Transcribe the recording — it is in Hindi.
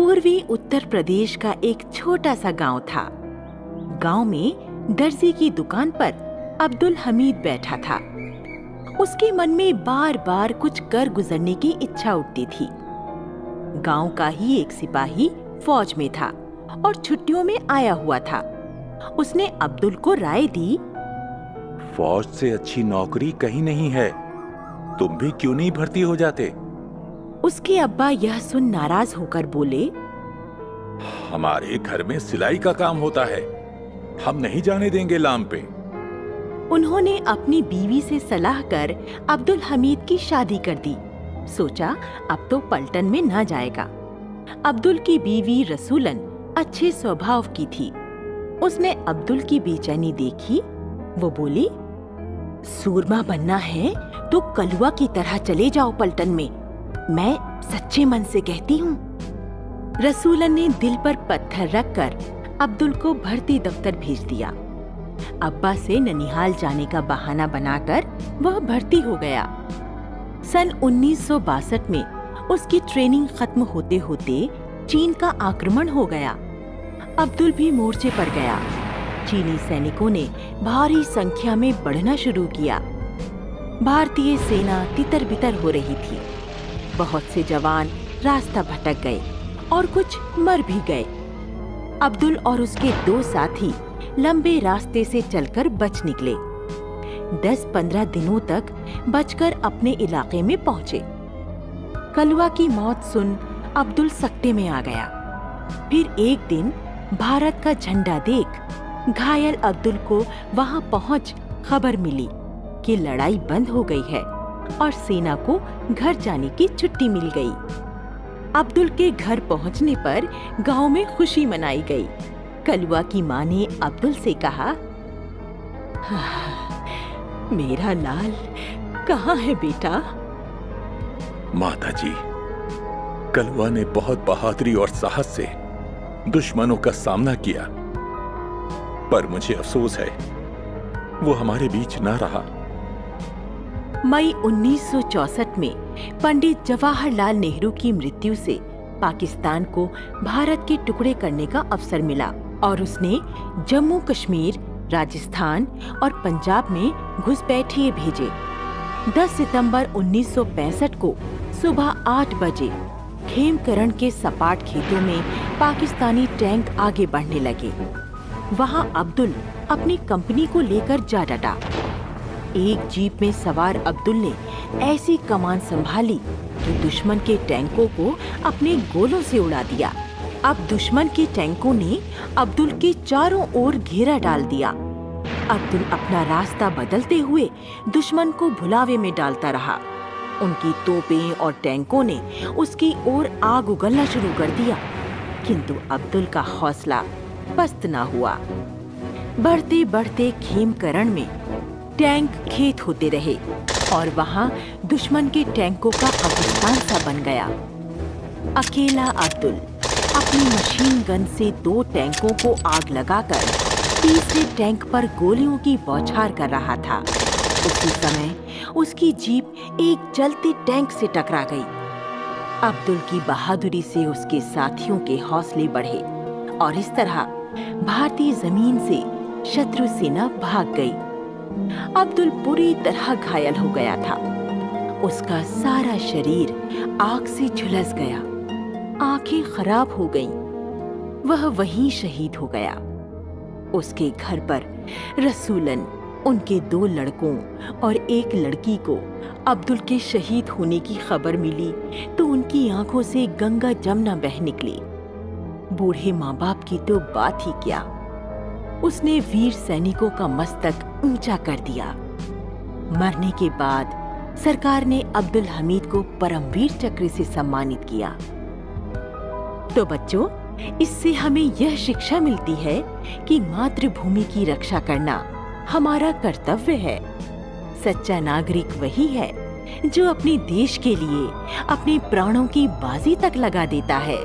पूर्वी उत्तर प्रदेश का एक छोटा सा गांव था। गांव में दर्जी की दुकान पर अब्दुल हमीद बैठा था। उसके मन में बार बार कुछ कर गुजरने की इच्छा उठती थी। गांव का ही एक सिपाही फौज में था और छुट्टियों में आया हुआ था। उसने अब्दुल को राय दी, फौज से अच्छी नौकरी कहीं नहीं है, तुम भी क्यों नहीं भर्ती हो जाते? उसके अब्बा यह सुन नाराज होकर बोले, हमारे घर में सिलाई का काम होता है, हम नहीं जाने देंगे लाम पे। उन्होंने अपनी बीवी से सलाह कर अब्दुल हमीद की शादी कर दी। सोचा अब तो पलटन में ना जाएगा। अब्दुल की बीवी रसूलन अच्छे स्वभाव की थी। उसने अब्दुल की बेचैनी देखी। वो बोली, सूरमा बनना है तो कलुआ की तरह चले जाओ पलटन में, मैं सच्चे मन से कहती हूँ। रसूलन ने दिल पर पत्थर रखकर अब्दुल को भर्ती दफ्तर भेज दिया। अब्बा से ननिहाल जाने का बहाना बनाकर वह भर्ती हो गया। सन 1962 में उसकी ट्रेनिंग खत्म होते होते चीन का आक्रमण हो गया। अब्दुल भी मोर्चे पर गया। चीनी सैनिकों ने भारी संख्या में बढ़ना शुरू किया। भारतीय सेना तितर-बितर हो रही थी। बहुत से जवान रास्ता भटक गए और कुछ मर भी गए। अब्दुल और उसके 2 साथी लंबे रास्ते से चलकर बच निकले। 10-15 दिनों तक बचकर अपने इलाके में पहुंचे। कलुआ की मौत सुन अब्दुल सकते में आ गया। फिर एक दिन भारत का झंडा देख घायल अब्दुल को वहां पहुंच खबर मिली कि लड़ाई बंद हो गई है और सेना को घर जाने की छुट्टी मिल गई। अब्दुल के घर पहुंचने पर गांव में खुशी मनाई गई। कलुआ की मां ने अब्दुल से कहा, मेरा लाल कहाँ है बेटा? माताजी, कलुआ ने बहुत बहादुरी और साहस से दुश्मनों का सामना किया, पर मुझे अफसोस है वो हमारे बीच ना रहा। मई 1964 में पंडित जवाहरलाल नेहरू की मृत्यु से पाकिस्तान को भारत के टुकड़े करने का अवसर मिला और उसने जम्मू कश्मीर, राजस्थान और पंजाब में घुसपैठिए भेजे। 10 सितंबर 1965 को सुबह 8 बजे खेमकरण के सपाट खेतों में पाकिस्तानी टैंक आगे बढ़ने लगे। वहां अब्दुल अपनी कंपनी को लेकर जा डटा। एक जीप में सवार अब्दुल ने ऐसी कमान संभाली कि दुश्मन के टैंकों को अपने गोलों से उड़ा दिया। अब दुश्मन के टैंकों ने अब्दुल के चारों ओर घेरा डाल दिया। अब्दुल अपना रास्ता बदलते हुए दुश्मन को भुलावे में डालता रहा। उनकी तोपें और टैंकों ने उसकी ओर आग उगलना शुरू कर दिया, किंतु अब्दुल का हौसला पस्त न हुआ। बढ़ते बढ़ते खेमकरण में टैंक खेत होते रहे और वहां दुश्मन के टैंकों का कब्रिस्तान सा बन गया। अकेला अब्दुल अपनी मशीन गन से 2 टैंकों को आग लगाकर तीसरे टैंक पर गोलियों की बौछार कर रहा था। उसी समय उसकी जीप एक चलते टैंक से टकरा गई। अब्दुल की बहादुरी से उसके साथियों के हौसले बढ़े और इस तरह भारतीय जमीन से शत्रु सेना भाग गई। अब्दुल बुरी तरह घायल हो गया था। उसका सारा शरीर आग से झुलस गया, आंखें खराब हो गईं। वह वहीं शहीद हो गया। उसके घर पर रसूलन, उनके 2 लड़कों और 1 लड़की को अब्दुल के शहीद होने की खबर मिली तो उनकी आंखों से गंगा जमुना बह निकली। बूढ़े माँ बाप की तो बात ही क्या। उसने वीर सैनिकों का मस्तक ऊंचा कर दिया। मरने के बाद सरकार ने अब्दुल हमीद को परमवीर चक्र से सम्मानित किया। तो बच्चों, इससे हमें यह शिक्षा मिलती है कि मातृभूमि की रक्षा करना हमारा कर्तव्य है। सच्चा नागरिक वही है जो अपने देश के लिए अपने प्राणों की बाजी तक लगा देता है।